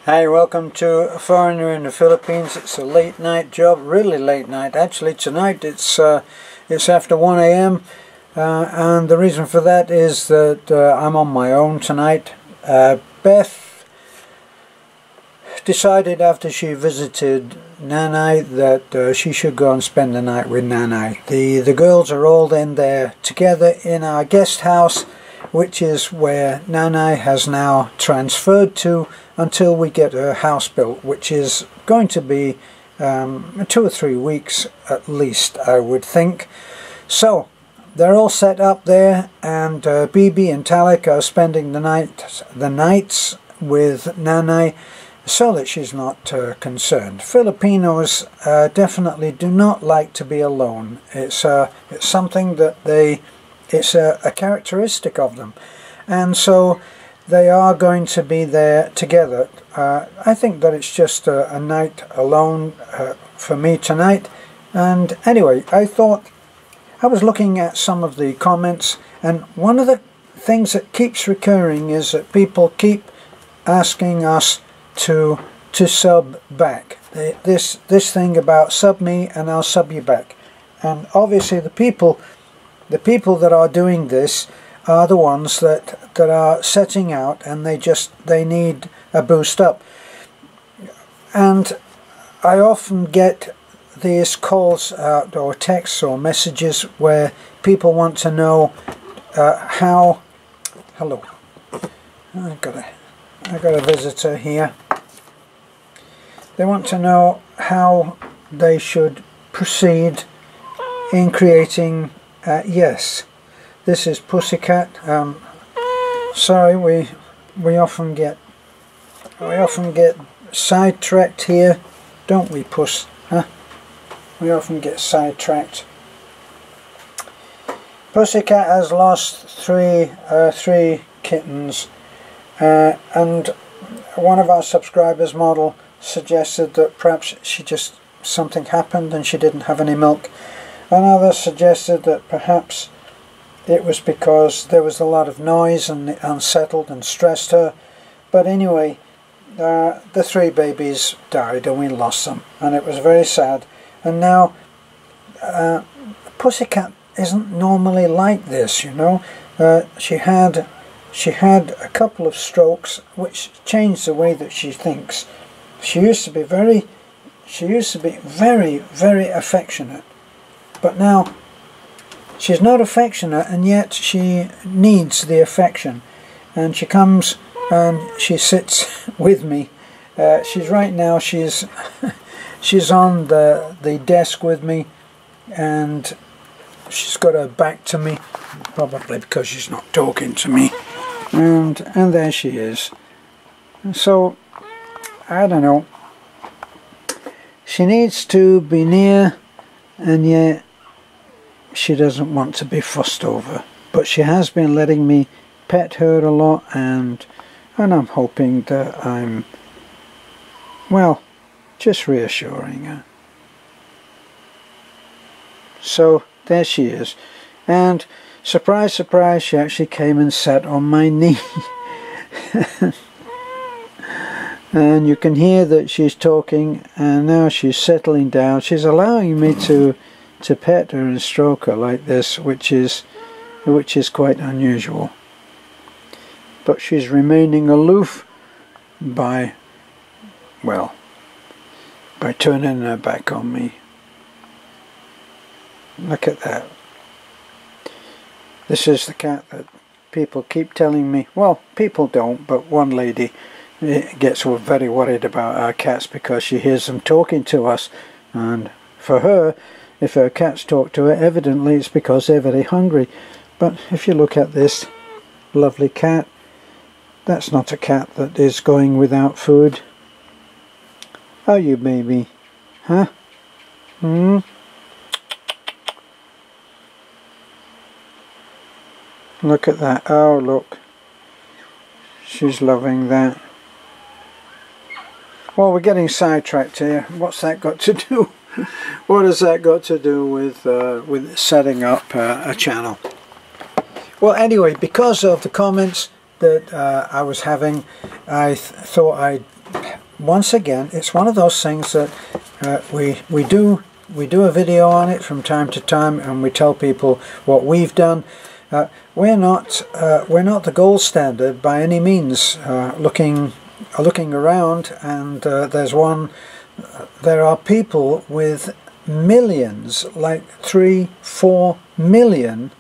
Hi, welcome to A Foreigner in the Philippines. It's a late night job, really late night. Actually tonight it's after 1 a.m. And the reason for that is that I'm on my own tonight. Beth decided after she visited Nanai that she should go and spend the night with Nanai. The girls are all in there together in our guest house, which is where Nanai has now transferred to until we get her house built, which is going to be 2 or 3 weeks at least, I would think. So they're all set up there, and Bibi and Talik are spending the nights with Nanai so that she's not concerned. Filipinos definitely do not like to be alone. It's something that it's a characteristic of them, and so they are going to be there together. I think that it's just a night alone for me tonight. And anyway, I was looking at some of the comments, and one of the things that keeps recurring is that people keep asking us to sub back. This thing about sub me and I'll sub you back. And obviously the people that are doing this are the ones that are setting out, and they need a boost up. And I often get these calls out, or texts or messages, where people want to know how. Hello, I got a visitor here. They want to know how they should proceed in creating. Yes, this is Pussycat. Sorry, we often get sidetracked here, don't we, Puss? Huh? We often get sidetracked. Pussycat has lost three kittens, and one of our subscribers, Model, suggested that perhaps something happened and she didn't have any milk. Another suggested that perhaps it was because there was a lot of noise and it unsettled and stressed her. But anyway, the 3 babies died and we lost them, and it was very sad. And now Pussycat isn't normally like this, you know. She had a couple of strokes which changed the way that she thinks. She used to be very, very affectionate, but now she's not affectionate, and yet she needs the affection. And she comes and she sits with me. She's right now, she's on the desk with me, and she's got her back to me, probably because she's not talking to me. And there she is. So I don't know. She needs to be near, and yet she doesn't want to be fussed over. But she has been letting me pet her a lot, and I'm hoping that I'm, well, just reassuring her. So there she is. And surprise, surprise, she actually came and sat on my knee. And you can hear that she's talking, and now she's settling down. She's allowing me to pet her and stroke her like this, which is quite unusual. But she's remaining aloof by turning her back on me. Look at that. This is the cat that people keep telling me, well, people don't, but one lady gets very worried about our cats because she hears them talking to us, and for her, if her cats talk to her, evidently it's because they're very hungry. But if you look at this lovely cat, that's not a cat that is going without food. Are you, baby? Huh? Hmm? Look at that. Oh, look. She's loving that. Well, we're getting sidetracked here. What's that got to do? What has that got to do with setting up a channel? Well, anyway, because of the comments that I was having, I thought I'd once again, it's one of those things that we do a video on it from time to time, and we tell people what we've done. We're not the gold standard by any means. Looking around, and there are people with millions, like 3-4 million.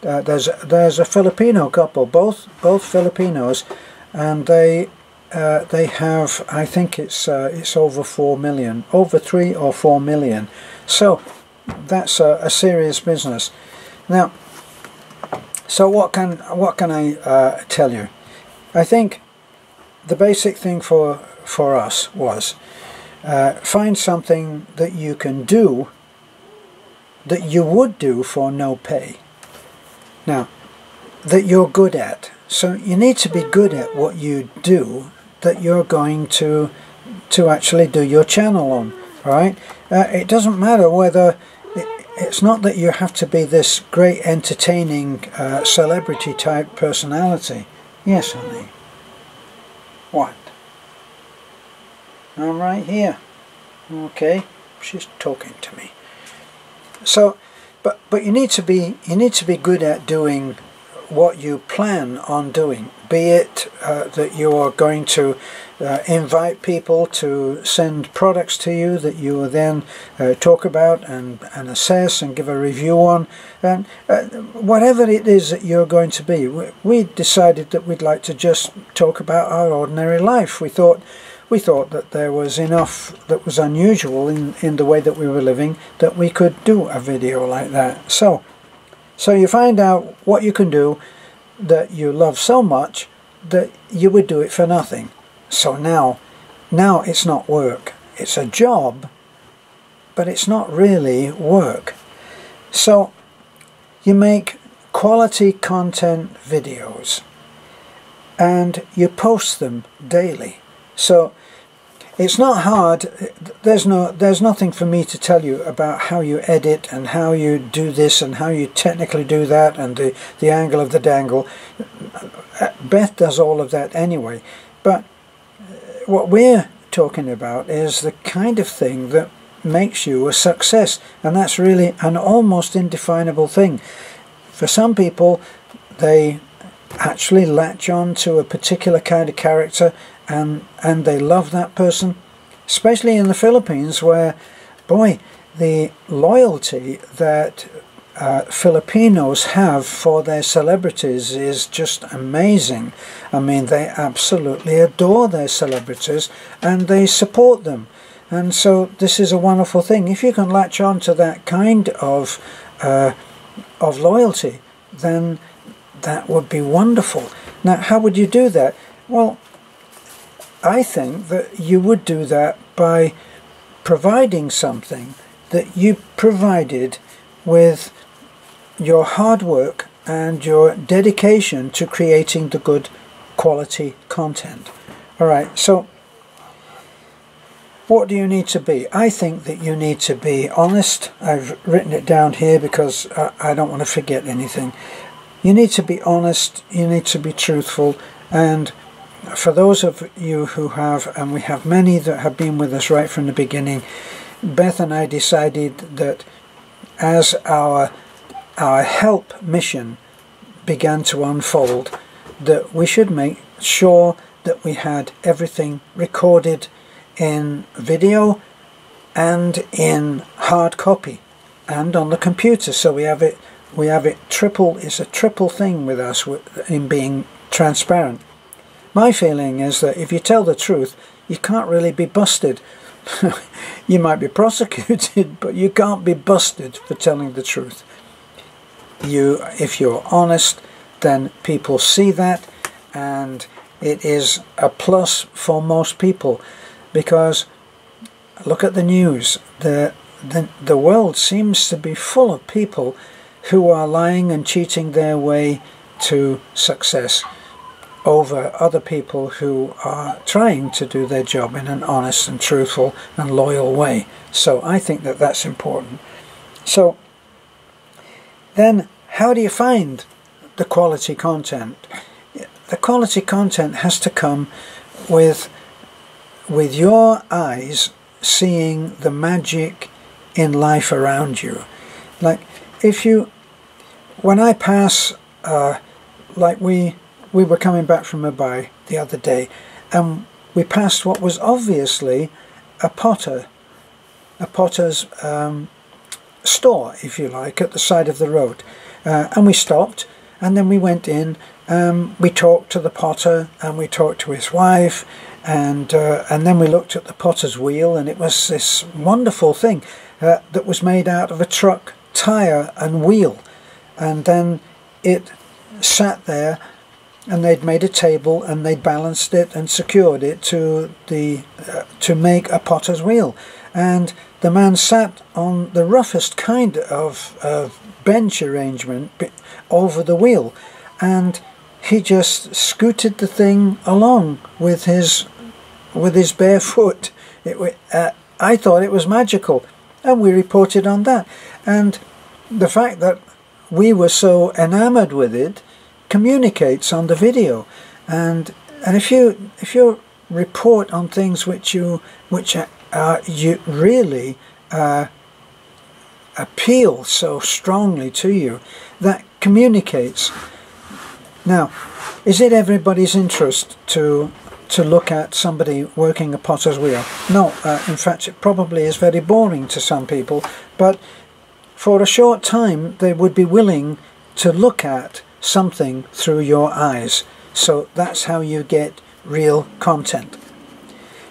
There's a Filipino couple, both Filipinos, and they have, I think it's over 4 million, over 3 or 4 million. So that's a serious business. Now, so what can I tell you? I think the basic thing for us was find something that you can do, that you would do for no pay. Now, that you're good at. So you need to be good at what you do that you're going to actually do your channel on, right? It doesn't matter whether, it's not that you have to be this great entertaining celebrity type personality. Yes, honey. What? I'm right here. Okay, she's talking to me. So, but you need to be good at doing what you plan on doing. Be it that you are going to invite people to send products to you that you will then talk about and assess and give a review on, and whatever it is that you're going to be. We decided that we'd like to just talk about our ordinary life. We thought that there was enough that was unusual in the way that we were living that we could do a video like that. So you find out what you can do that you love so much that you would do it for nothing. So now it's not work. It's a job, but it's not really work. So you make quality content videos and you post them daily. So it's not hard. There's nothing for me to tell you about how you edit and how you do this and how you technically do that and the angle of the dangle. Beth does all of that anyway. But what we're talking about is the kind of thing that makes you a success, and that's really an almost indefinable thing. For some people, they actually latch on to a particular kind of character and they love that person, especially in the Philippines, where, boy, the loyalty that Filipinos have for their celebrities is just amazing. I mean, they absolutely adore their celebrities and they support them. And so this is a wonderful thing. If you can latch on to that kind of loyalty, then that would be wonderful. Now, how would you do that? Well, I think that you would do that by providing something that you provided with your hard work and your dedication to creating the good quality content. Alright, so what do you need to be? I think that you need to be honest. I've written it down here because I don't want to forget anything. You need to be honest, you need to be truthful, and for those of you who have, and we have many that have been with us right from the beginning, Beth and I decided that as our help mission began to unfold, that we should make sure that we had everything recorded in video and in hard copy and on the computer. So we have it triple. It's a triple thing with us in being transparent. My feeling is that if you tell the truth, you can't really be busted. You might be prosecuted, but you can't be busted for telling the truth. If you're honest, then people see that, and it is a plus for most people, because look at the news. The world seems to be full of people who are lying and cheating their way to success over other people who are trying to do their job in an honest and truthful and loyal way. So I think that that's important. So then, how do you find the quality content? The quality content has to come with with your eyes seeing the magic in life around you. Like when I pass, like we were coming back from Mumbai the other day, and we passed what was obviously a potter's store, if you like, at the side of the road, and we stopped, and then we went in. We talked to the potter, and we talked to his wife, and then we looked at the potter's wheel, and it was this wonderful thing that was made out of a truck tire and wheel, and then it sat there, and they'd made a table, and they'd balanced it and secured it to make a potter's wheel. And the man sat on the roughest kind of bench arrangement over the wheel, and he just scooted the thing along with his bare foot. I thought it was magical, and we reported on that. And the fact that we were so enamored with it communicates on the video. And if you report on things which you really appeal so strongly to you, that communicates. Now, is it everybody's interest to look at somebody working a potter's wheel? No, in fact it probably is very boring to some people, but for a short time they would be willing to look at something through your eyes. So that's how you get real content.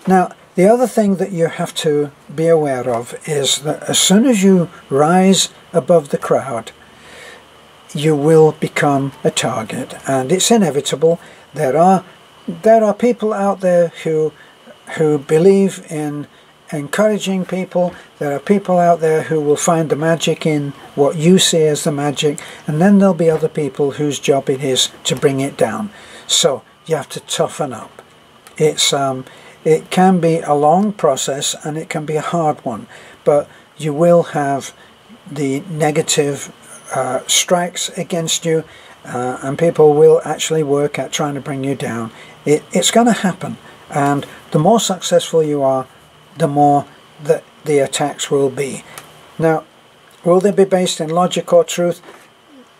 Now, the other thing that you have to be aware of is that as soon as you rise above the crowd, you will become a target, and it's inevitable. There are people out there who believe in encouraging people. There are people out there who will find the magic in what you see as the magic, and then there'll be other people whose job it is to bring it down. So you have to toughen up. It can be a long process, and it can be a hard one, but you will have the negative strikes against you, and people will actually work at trying to bring you down. It's going to happen, and the more successful you are, the more that the attacks will be. Now, will they be based in logic or truth?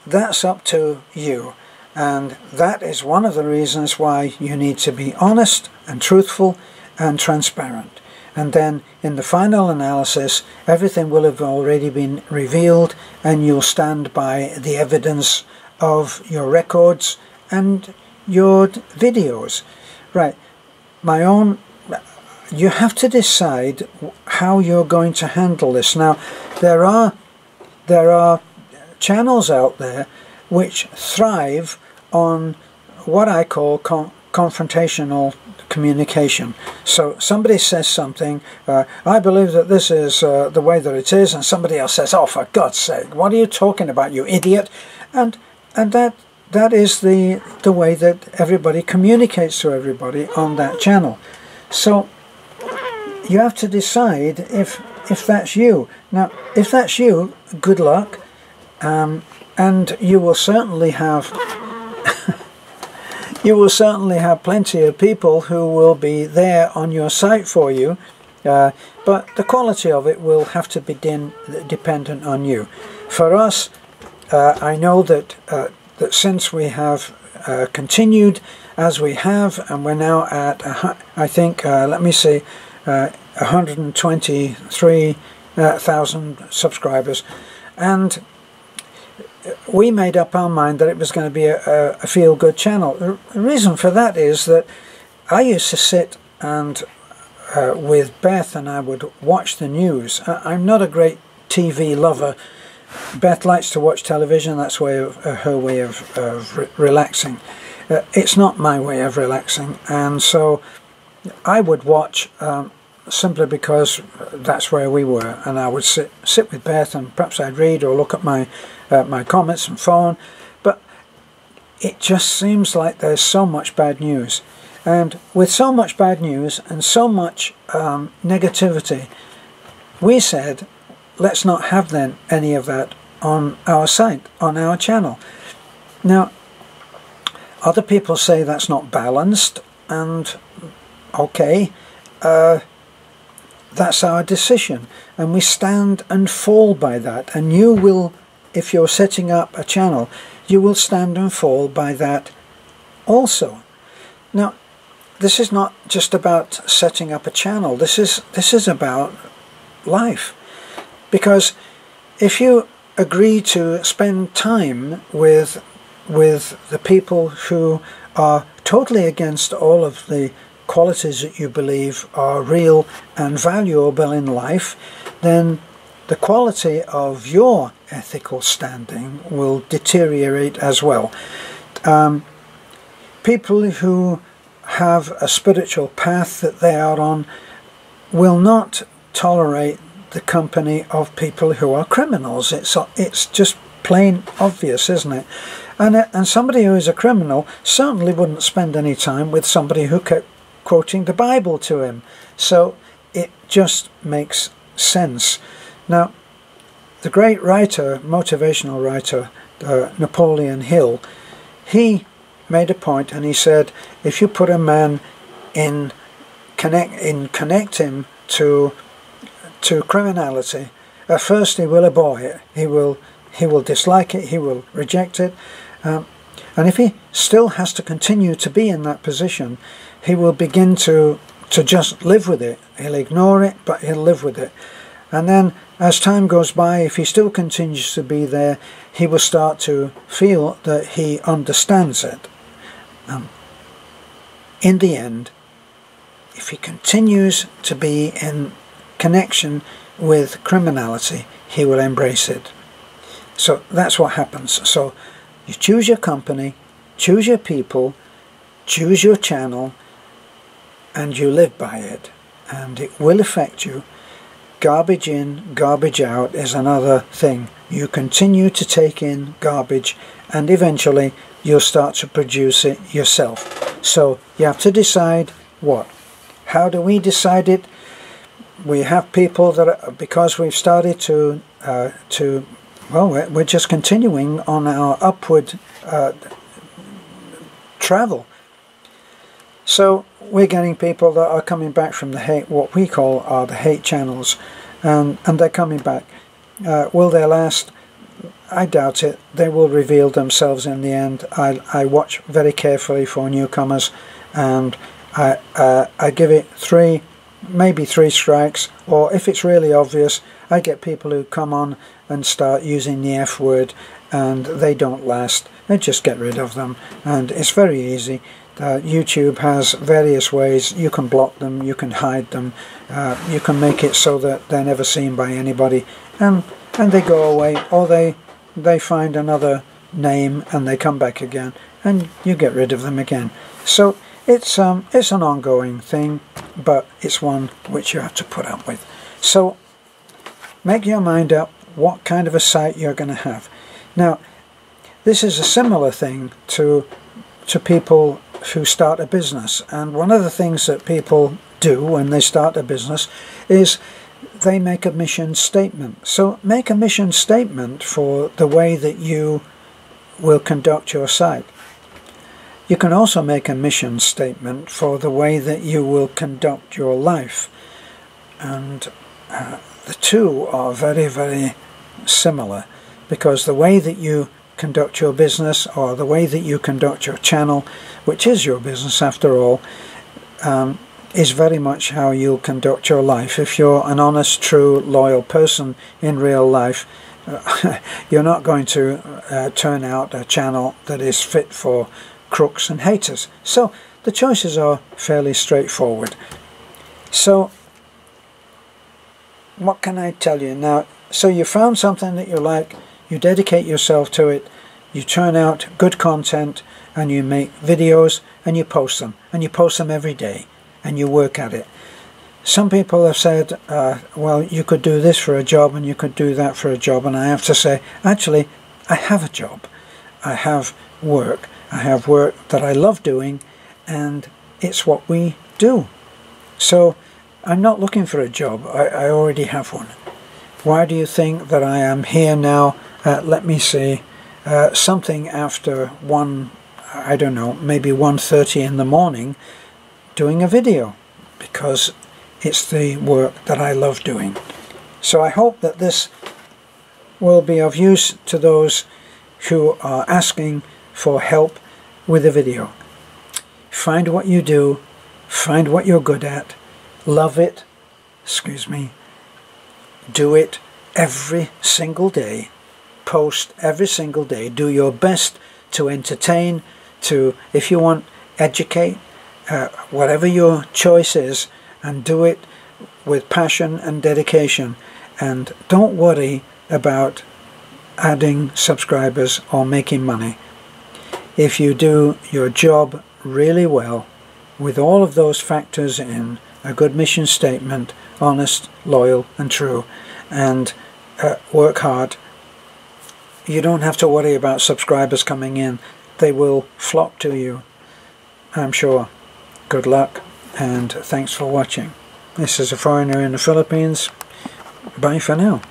That's up to you, and that is one of the reasons why you need to be honest and truthful and transparent. And then in the final analysis, everything will have already been revealed, and you'll stand by the evidence of your records and your videos. Right, you have to decide how you're going to handle this. Now, there are channels out there which thrive on what I call confrontational communication. So somebody says something, I believe that this is the way that it is, and somebody else says, oh, for God's sake, what are you talking about, you idiot? And that is the way that everybody communicates to everybody on that channel. So you have to decide if that's you. Now, if that's you, good luck, and you will certainly have plenty of people who will be there on your site for you, but the quality of it will have to be dependent on you. For us, I know that since we have continued as we have, and we're now at, I think, let me see, 123,000 subscribers, and we made up our mind that it was going to be a feel-good channel. The reason for that is that I used to sit and with Beth, and I would watch the news. I'm not a great TV lover. Beth likes to watch television. That's her way of relaxing. It's not my way of relaxing, and so I would watch simply because that's where we were, and I would sit with Beth, and perhaps I'd read or look at my comments and phone. But it just seems like there's so much bad news, and with so much bad news and so much negativity, we said, let's not have then any of that on our site, on our channel. Now, other people say that's not balanced, and okay, that's our decision, and we stand and fall by that. And you will, if you're setting up a channel, you will stand and fall by that also. Now, this is not just about setting up a channel. This is about life, because if you agree to spend time with the people who are totally against all of the qualities that you believe are real and valuable in life, then the quality of your ethical standing will deteriorate as well. People who have a spiritual path that they are on will not tolerate the company of people who are criminals. It's just plain obvious, isn't it? And somebody who is a criminal certainly wouldn't spend any time with somebody who kept quoting the Bible to him. So it just makes sense. Now, the great writer, motivational writer, Napoleon Hill, he made a point, and he said, if you put a man connect him to criminality, at first he will abhor it, he will dislike it, he will reject it, and if he still has to continue to be in that position, he will begin to just live with it. He'll ignore it, but he'll live with it. And then as time goes by, if he still continues to be there, he will start to feel that he understands it. In the end, if he continues to be in connection with criminality, he will embrace it. So that's what happens. So you choose your company, choose your people, choose your channel, and you live by it, and it will affect you. Garbage in, garbage out is another thing. You continue to take in garbage, and eventually you'll start to produce it yourself. So you have to decide what. How do we decide it? We have people that, because we've started to well, we're just continuing on our upward travel. So we're getting people that are coming back from the hate, what we call are the hate channels, and they're coming back. Will they last? I doubt it. They will reveal themselves in the end. I watch very carefully for newcomers, and I give it maybe three strikes, or if it's really obvious, I get people who come on and start using the F word, and they don't last. I just get rid of them, and it's very easy. YouTube has various ways. You can block them, you can hide them, you can make it so that they're never seen by anybody, and they go away, or they find another name and they come back again, and you get rid of them again. So it's an ongoing thing, but it's one which you have to put up with. So make your mind up what kind of a site you're going to have. Now, this is a similar thing to people who start a business, and one of the things that people do when they start a business is they make a mission statement. So make a mission statement for the way that you will conduct your site. You can also make a mission statement for the way that you will conduct your life, and the two are very, very similar, because the way that you conduct your business, or the way that you conduct your channel, which is your business after all, is very much how you'll conduct your life. If you're an honest, true, loyal person in real life, you're not going to turn out a channel that is fit for crooks and haters. So the choices are fairly straightforward. So what can I tell you now? So you found something that you like, you dedicate yourself to it, you turn out good content, and you make videos, and you post them every day, and you work at it. Some people have said, well, you could do this for a job and you could do that for a job, and I have to say, actually, I have a job. I have work. I have work that I love doing, and it's what we do. So I'm not looking for a job. I already have one. Why do you think that I am here now at, let me see, something after I don't know, maybe 1:30 in the morning, doing a video? Because it's the work that I love doing. So I hope that this will be of use to those who are asking for help with a video. Find what you do, find what you're good at, love it, do it every single day, post every single day, do your best to entertain, to, if you want, educate, whatever your choice is, and do it with passion and dedication, and don't worry about adding subscribers or making money. If you do your job really well, with all of those factors in, a good mission statement, honest, loyal and true, and work hard, you don't have to worry about subscribers coming in. They will flock to you, I'm sure. Good luck, and thanks for watching. This is a foreigner in the Philippines. Bye for now.